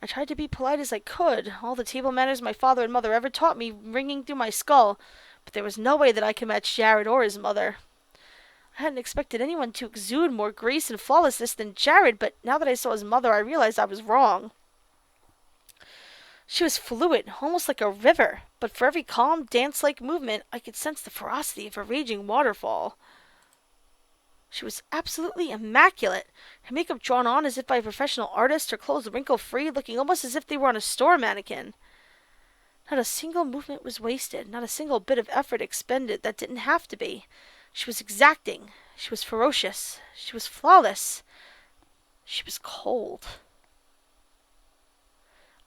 I tried to be polite as I could, all the table manners my father and mother ever taught me ringing through my skull, but there was no way that I could match Jared or his mother. I hadn't expected anyone to exude more grace and flawlessness than Jared, but now that I saw his mother, I realized I was wrong. She was fluid, almost like a river, but for every calm, dance-like movement, I could sense the ferocity of a raging waterfall. She was absolutely immaculate, her makeup drawn on as if by a professional artist, her clothes wrinkle-free, looking almost as if they were on a store mannequin. Not a single movement was wasted, not a single bit of effort expended that didn't have to be. She was exacting. She was ferocious. She was flawless. She was cold.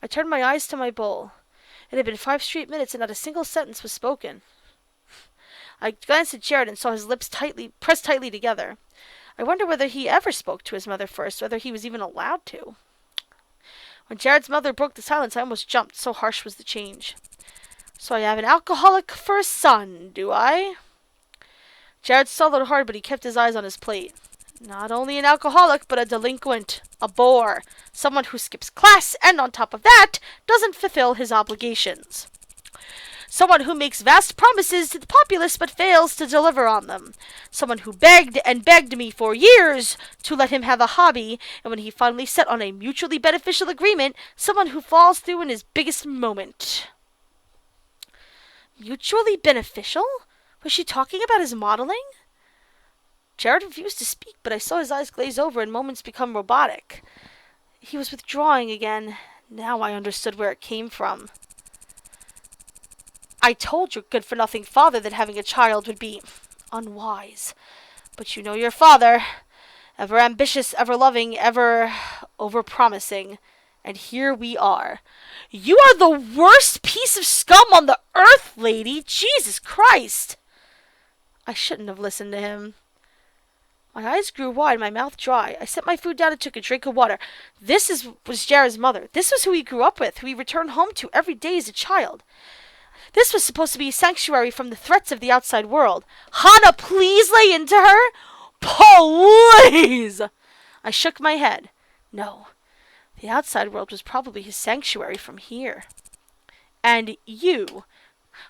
I turned my eyes to my bowl. It had been 5 straight minutes and not a single sentence was spoken. I glanced at Jared and saw his lips pressed tightly together. I wonder whether he ever spoke to his mother first, whether he was even allowed to. When Jared's mother broke the silence, I almost jumped, so harsh was the change. So I have an alcoholic for a son, do I? Jared swallowed hard, but he kept his eyes on his plate. Not only an alcoholic, but a delinquent, a bore, someone who skips class, and on top of that, doesn't fulfill his obligations. Someone who makes vast promises to the populace, but fails to deliver on them. Someone who begged and begged me for years to let him have a hobby, and when he finally set on a mutually beneficial agreement, someone who falls through in his biggest moment. Mutually beneficial? Was she talking about his modeling? Jared refused to speak, but I saw his eyes glaze over and moments become robotic. He was withdrawing again. Now I understood where it came from. I told your good-for-nothing father that having a child would be unwise. But you know your father. Ever ambitious, ever loving, ever over-promising. And here we are. You are the worst piece of scum on the earth, lady. Jesus Christ. I shouldn't have listened to him. My eyes grew wide, my mouth dry. I set my food down and took a drink of water. This was Jared's mother. This was who he grew up with, who he returned home to every day as a child. This was supposed to be a sanctuary from the threats of the outside world. Hana, please lay into her? Please! I shook my head. No, the outside world was probably his sanctuary from here. And you,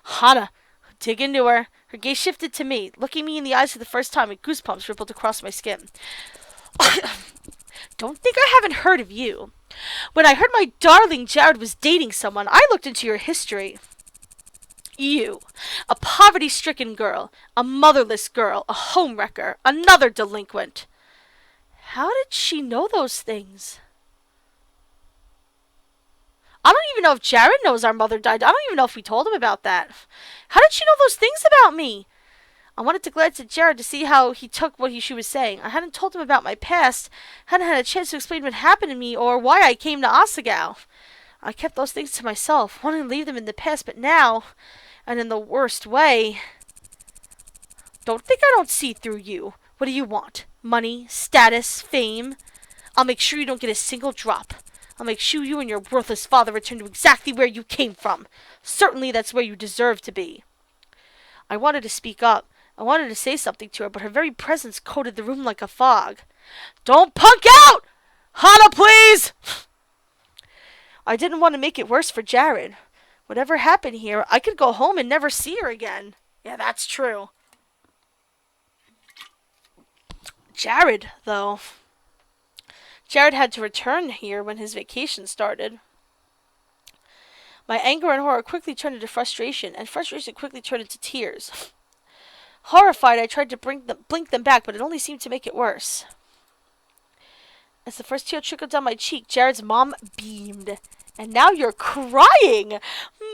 Hana, dig into her. Her gaze shifted to me, looking me in the eyes for the first time, and goosebumps rippled across my skin. Don't think I haven't heard of you. When I heard my darling Jared was dating someone, I looked into your history. You, a poverty-stricken girl, a motherless girl, a homewrecker, another delinquent. How did she know those things? I don't even know if Jared knows our mother died. I don't even know if we told him about that. How did she know those things about me? I wanted to glance at Jared to see how he took what she was saying. I hadn't told him about my past, hadn't had a chance to explain what happened to me or why I came to Asagao. I kept those things to myself, wanting to leave them in the past, but now, and in the worst way. Don't think I don't see through you. What do you want? Money? Status? Fame? I'll make sure you don't get a single drop. I'll make sure you and your worthless father return to exactly where you came from. Certainly that's where you deserve to be. I wanted to speak up. I wanted to say something to her, but her very presence coated the room like a fog. Don't punk out! Hana, please! I didn't want to make it worse for Jared. Whatever happened here, I could go home and never see her again. Yeah, that's true. Jared, though. Jared had to return here when his vacation started. My anger and horror quickly turned into frustration, and frustration quickly turned into tears. Horrified, I tried to blink them back, but it only seemed to make it worse. As the first tear trickled down my cheek, Jared's mom beamed. And now you're crying!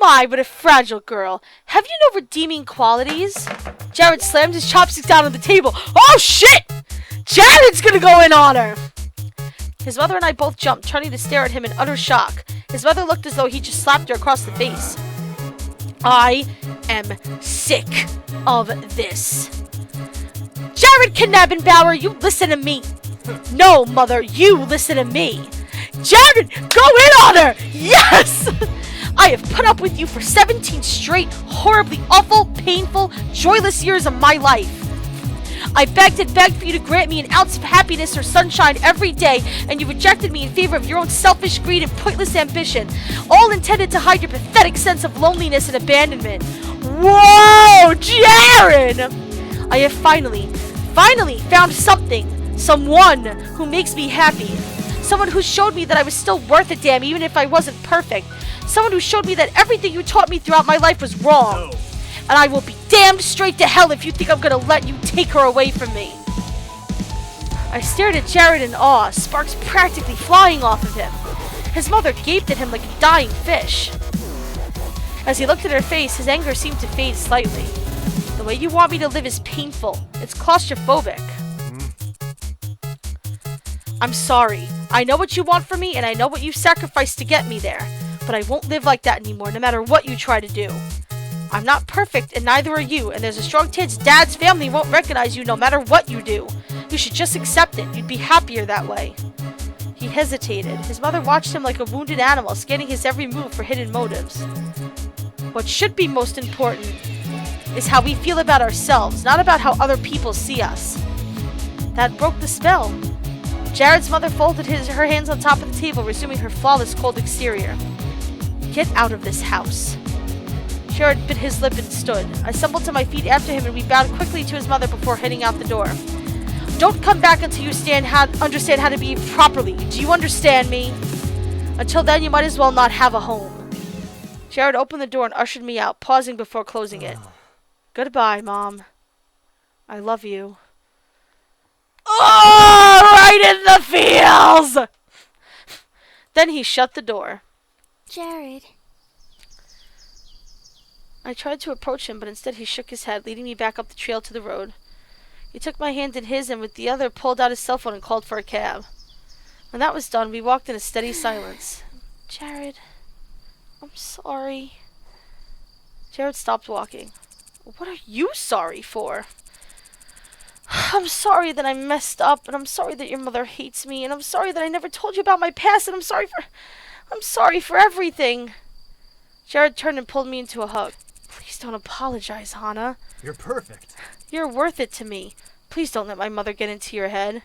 My, what a fragile girl. Have you no redeeming qualities? Jared slammed his chopsticks down on the table. Oh, shit! Jared's gonna go in on her! His mother and I both jumped, turning to stare at him in utter shock. His mother looked as though he just slapped her across the face. I am sick of this. Jared Knabbenbauer, you listen to me. No, mother, you listen to me. Jared, go in on her! Yes! I have put up with you for 17 straight, horribly awful, painful, joyless years of my life. I begged and begged for you to grant me an ounce of happiness or sunshine every day, and you rejected me in favor of your own selfish greed and pointless ambition, all intended to hide your pathetic sense of loneliness and abandonment. Whoa, Jared! I have finally found someone who makes me happy. Someone who showed me that I was still worth a damn even if I wasn't perfect. Someone who showed me that everything you taught me throughout my life was wrong. And I will be damned straight to hell if you think I'm gonna let you take her away from me. I stared at Jared in awe, sparks practically flying off of him. His mother gaped at him like a dying fish. As he looked at her face, his anger seemed to fade slightly. The way you want me to live is painful. It's claustrophobic. I'm sorry. I know what you want from me, and I know what you sacrificed to get me there. But I won't live like that anymore, no matter what you try to do. I'm not perfect, and neither are you, and there's a strong chance Dad's family won't recognize you no matter what you do. You should just accept it. You'd be happier that way. He hesitated. His mother watched him like a wounded animal, scanning his every move for hidden motives. What should be most important is how we feel about ourselves, not about how other people see us. That broke the spell. Jared's mother folded her hands on top of the table, resuming her flawless cold exterior. Get out of this house. Jared bit his lip and stood. I stumbled to my feet after him, and we bowed quickly to his mother before heading out the door. Don't come back until you understand how to behave properly. Do you understand me? Until then, you might as well not have a home. Jared opened the door and ushered me out, pausing before closing it. Goodbye, Mom. I love you. Oh, right in the feels! Then he shut the door. Jared. I tried to approach him, but instead he shook his head, leading me back up the trail to the road. He took my hand in his and with the other pulled out his cell phone and called for a cab. When that was done, we walked in a steady silence. Jared, I'm sorry. Jared stopped walking. What are you sorry for? I'm sorry that I messed up, and I'm sorry that your mother hates me, and I'm sorry that I never told you about my past, and I'm sorry for everything. Jared turned and pulled me into a hug. Please don't apologize, Hana. You're perfect. You're worth it to me. Please don't let my mother get into your head.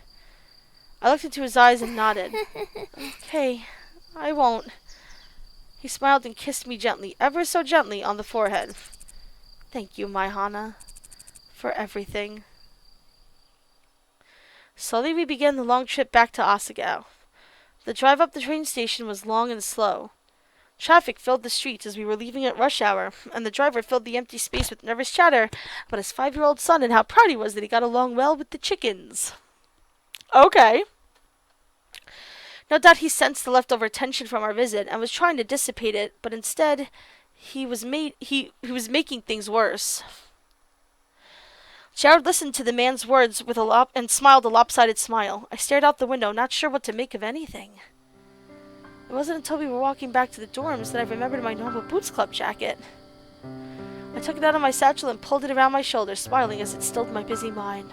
I looked into his eyes and nodded. Okay, I won't. He smiled and kissed me gently, ever so gently, on the forehead. Thank you, my Hana, for everything. Slowly we began the long trip back to Asagao. The drive up the train station was long and slow. Traffic filled the streets as we were leaving at rush hour, and the driver filled the empty space with nervous chatter about his 5-year-old son and how proud he was that he got along well with the chickens. Okay. No doubt he sensed the leftover tension from our visit and was trying to dissipate it, but instead he was making things worse. Jared listened to the man's words with and smiled a lopsided smile. I stared out the window, not sure what to make of anything. It wasn't until we were walking back to the dorms that I remembered my normal Boots Club jacket. I took it out of my satchel and pulled it around my shoulders, smiling as it stilled my busy mind.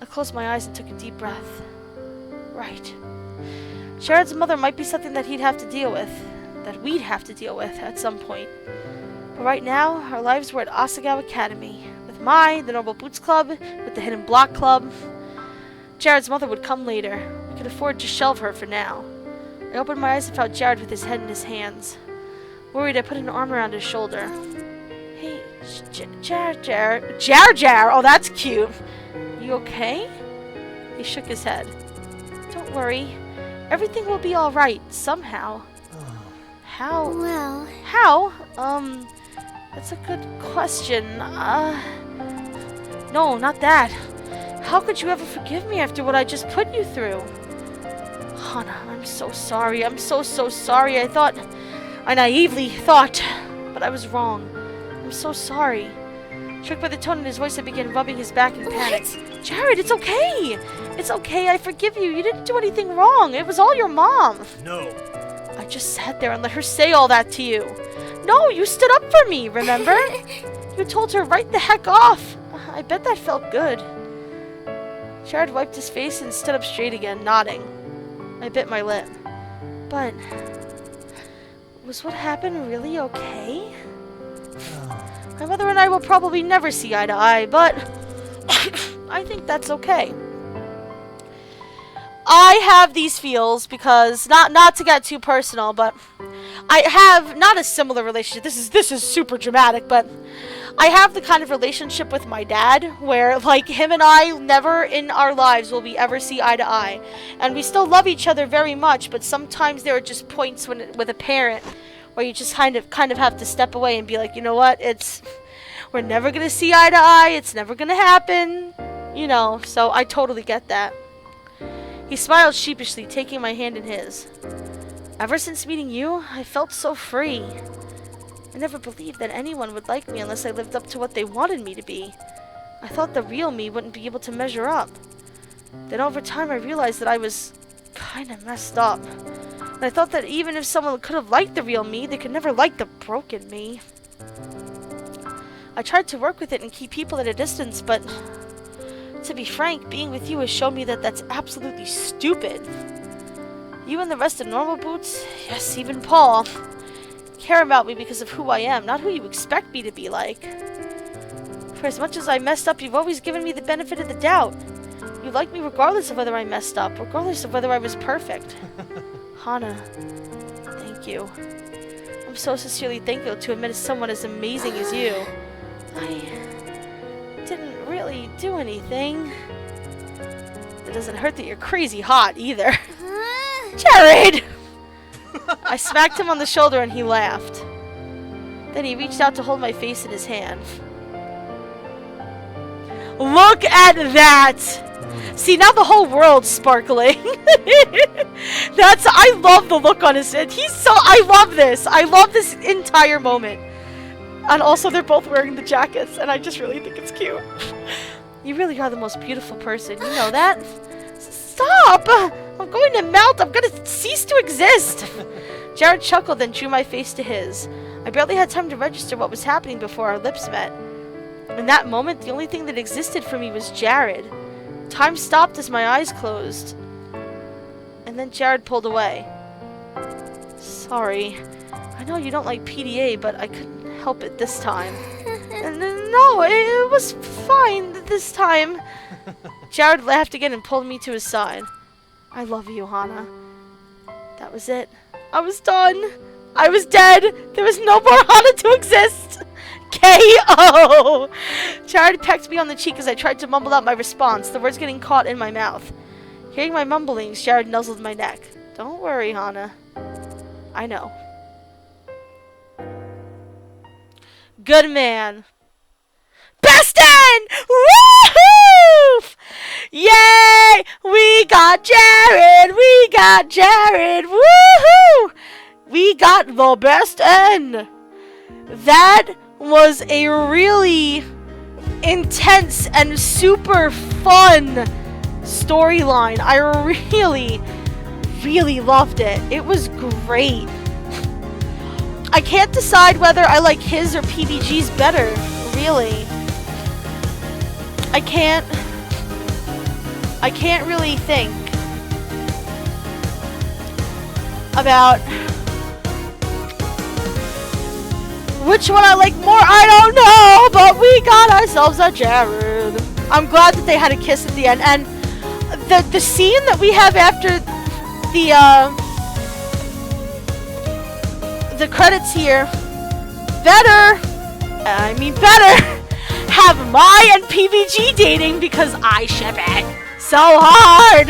I closed my eyes and took a deep breath. Right. Jared's mother might be something that we'd have to deal with at some point. But right now, our lives were at Asagao Academy. With the normal Boots Club, with the Hidden Block Club. Jared's mother would come later. We could afford to shelve her for now. I opened my eyes and found Jared with his head in his hands. Worried, I put an arm around his shoulder. Hey, Jar. Oh, that's cute. You okay? He shook his head. Don't worry. Everything will be alright, somehow. How? Well... How? That's a good question. No, not that. How could you ever forgive me after what I just put you through? Hana, I'm so sorry. I'm so sorry. I naively thought, but I was wrong. I'm so sorry. Tricked by the tone in his voice, I began rubbing his back in panic. Jared, it's okay. It's okay. I forgive you. You didn't do anything wrong. It was all your mom. No. I just sat there and let her say all that to you. No, you stood up for me, remember? You told her right the heck off. I bet that felt good. Jared wiped his face and stood up straight again, nodding. I bit my lip. But... was what happened really okay? My mother and I will probably never see eye to eye, but... I think that's okay. I have these feels because, not to get too personal, but... I have not a similar relationship. This is super dramatic, but... I have the kind of relationship with my dad where, like, him and I never in our lives will we ever see eye to eye. And we still love each other very much, but sometimes there are just points with a parent where you just kind of have to step away and be like, you know what, we're never going to see eye to eye, it's never going to happen, you know, so I totally get that. He smiled sheepishly, taking my hand in his. Ever since meeting you, I felt so free. I never believed that anyone would like me unless I lived up to what they wanted me to be. I thought the real me wouldn't be able to measure up. Then over time I realized that I was kind of messed up. And I thought that even if someone could have liked the real me, they could never like the broken me. I tried to work with it and keep people at a distance, but to be frank, being with you has shown me that that's absolutely stupid. You and the rest of Normal Boots, yes, even Paul, care about me because of who I am, not who you expect me to be like. For as much as I messed up, you've always given me the benefit of the doubt. You like me regardless of whether I messed up, regardless of whether I was perfect. Hana, thank you. I'm so sincerely thankful to admit someone as amazing as you. I didn't really do anything. It doesn't hurt that you're crazy hot either. Jared! I smacked him on the shoulder and he laughed. Then he reached out to hold my face in his hand. Look at that! See, now the whole world's sparkling. I love the look on his head. I love this. I love this entire moment. And also they're both wearing the jackets and I just really think it's cute. You really are the most beautiful person. You know that? Stop! I'm going to melt. I'm going to cease to exist. Jared chuckled and drew my face to his. I barely had time to register what was happening before our lips met. In that moment, the only thing that existed for me was Jared. Time stopped as my eyes closed. And then Jared pulled away. Sorry. I know you don't like PDA, but I couldn't help it this time. No, it was fine this time. Jared laughed again and pulled me to his side. I love you, Hana. That was it. I was done. I was dead. There was no more Hana to exist. K.O. Jared pecked me on the cheek as I tried to mumble out my response, the words getting caught in my mouth. Hearing my mumblings, Jared nuzzled my neck. Don't worry, Hana. I know. Good man. Best end! Woohoo! Yay! We got Jared! We got Jared! Woohoo! We got the best end! That was a really intense and super fun storyline. I really loved it. It was great. I can't decide whether I like his or PDG's better, really. I can't really think about which one I like more. I don't know, but we got ourselves a Jared. I'm glad that they had a kiss at the end, and the scene that we have after the credits here better have Mai and PBG dating because I ship it so hard.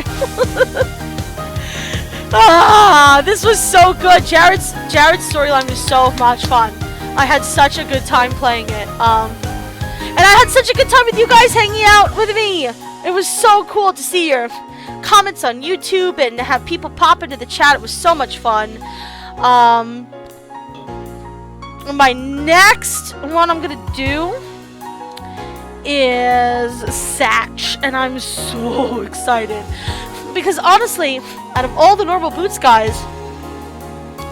This was so good. Jared's storyline was so much fun. I had such a good time playing it. And I had such a good time with you guys hanging out with me. It was so cool to see your comments on YouTube and have people pop into the chat. It was so much fun. My next one I'm gonna do is Satch, and I'm so excited because honestly, out of all the normal Boots guys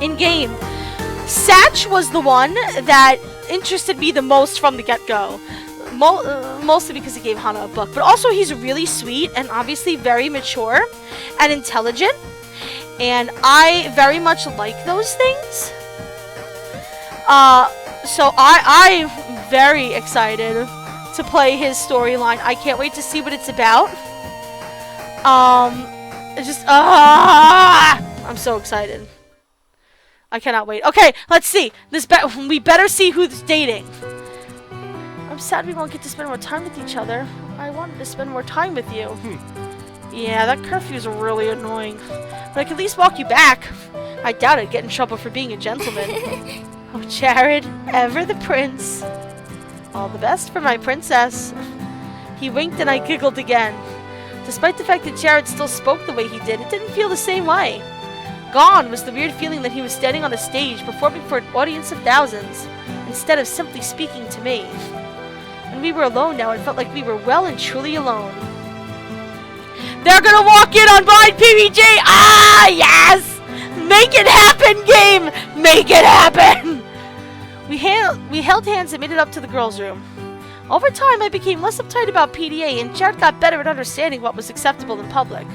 in game, Satch was the one that interested me the most from the get-go. Mostly because he gave Hana a book, but also he's really sweet and obviously very mature and intelligent, and I very much like those things. So I'm very excited to play his storyline. I can't wait to see what it's about. I'm so excited. I cannot wait. Okay, let's see. We better see who's dating. I'm sad we won't get to spend more time with each other. I wanted to spend more time with you. Yeah, that curfew's really annoying. But I can at least walk you back. I doubt I'd get in trouble for being a gentleman. Oh, Jared, ever the prince. All the best for my princess. He winked and I giggled again. Despite the fact that Jared still spoke the way he did, it didn't feel the same way. Gone was the weird feeling that he was standing on a stage performing for an audience of thousands, instead of simply speaking to me. When we were alone now, it felt like we were well and truly alone. They're gonna walk in on blind PBJ! Ah, yes! Make it happen, game! Make it happen! We held hands and made it up to the girls' room. Over time, I became less uptight about PDA, and Jared got better at understanding what was acceptable in public.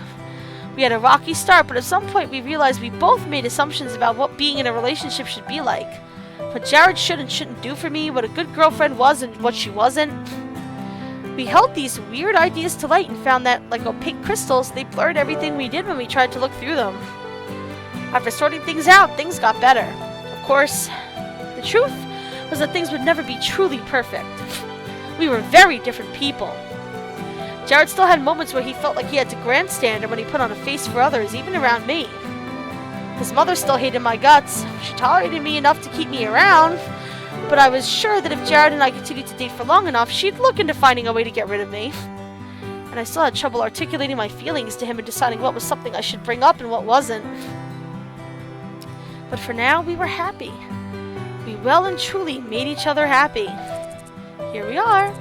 We had a rocky start, but at some point we realized we both made assumptions about what being in a relationship should be like. What Jared should and shouldn't do for me, what a good girlfriend was and what she wasn't. We held these weird ideas to light and found that, like opaque crystals, they blurred everything we did when we tried to look through them. After sorting things out, things got better. Of course, the truth was that things would never be truly perfect. We were very different people. Jared still had moments where he felt like he had to grandstand or when he put on a face for others, even around me. His mother still hated my guts. She tolerated me enough to keep me around, but I was sure that if Jared and I continued to date for long enough, she'd look into finding a way to get rid of me. And I still had trouble articulating my feelings to him and deciding what was something I should bring up and what wasn't. But for now, we were happy. We well and truly made each other happy. Here we are.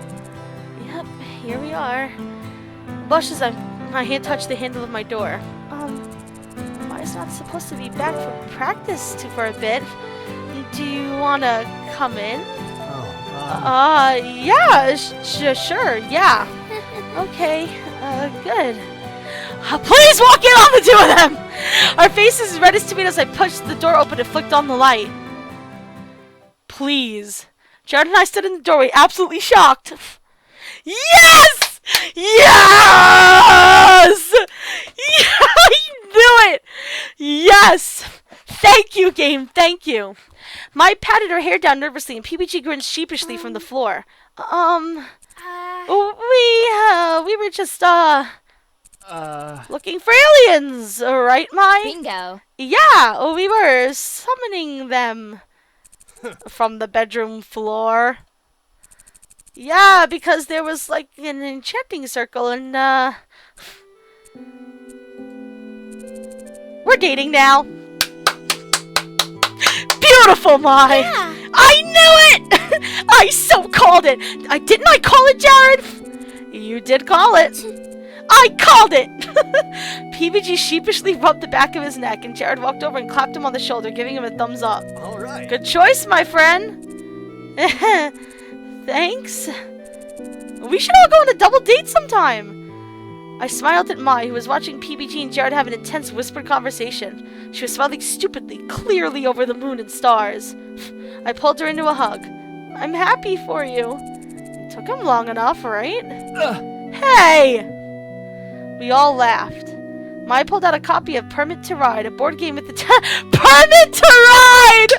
Yep, here we are. Blush as my hand touched the handle of my door. Maya's not supposed to be back from practice for a bit. Do you want to come in? Yeah, sure, yeah. Okay, good. Please walk in on the two of them! Our faces as red as tomatoes. I pushed the door open and flicked on the light. Please. Jared and I stood in the doorway, absolutely shocked. Yes! Yes! Yeah, you knew it! Yes! Thank you, game, thank you. Mai patted her hair down nervously and PBG grinned sheepishly from the floor. We were just, looking for aliens, right, Mai? Bingo. Yeah, we were summoning them from the bedroom floor. Yeah, because there was, like, an enchanting circle, and, we're dating now. Beautiful, Mai! Yeah. I knew it! I so called it! Didn't I call it, Jared? You did call it. I called it! PBG sheepishly rubbed the back of his neck, and Jared walked over and clapped him on the shoulder, giving him a thumbs up. All right. Good choice, my friend. Thanks. We should all go on a double date sometime. I smiled at Mai, who was watching PBG and Jared have an intense whispered conversation. She was smiling stupidly, clearly over the moon and stars. I pulled her into a hug. I'm happy for you. It took him long enough, right? Hey! We all laughed. Mai pulled out a copy of Permit to Ride, a board game with the Permit to Ride!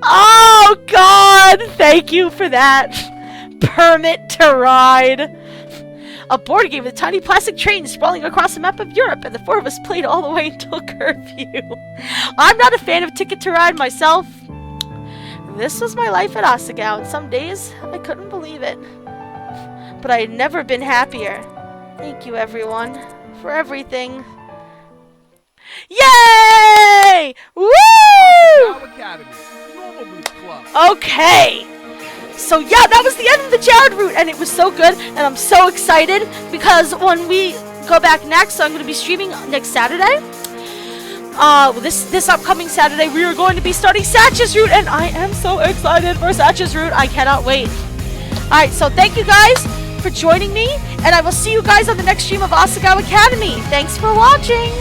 Oh, God. Thank you for that. Permit to ride. A board game with a tiny plastic train sprawling across the map of Europe, and the four of us played all the way until curfew. I'm not a fan of Ticket to Ride myself. This was my life at Asagao, and some days I couldn't believe it. But I had never been happier. Thank you, everyone, for everything. Yay! Woo! Okay. So yeah, that was the end of the Jared route, and it was so good, and I'm so excited because when we go back next, so I'm going to be streaming next Saturday. This upcoming Saturday, we are going to be starting Satch's route, and I am so excited for Satch's route. I cannot wait. Alright, so thank you guys for joining me, and I will see you guys on the next stream of Asagao Academy. Thanks for watching!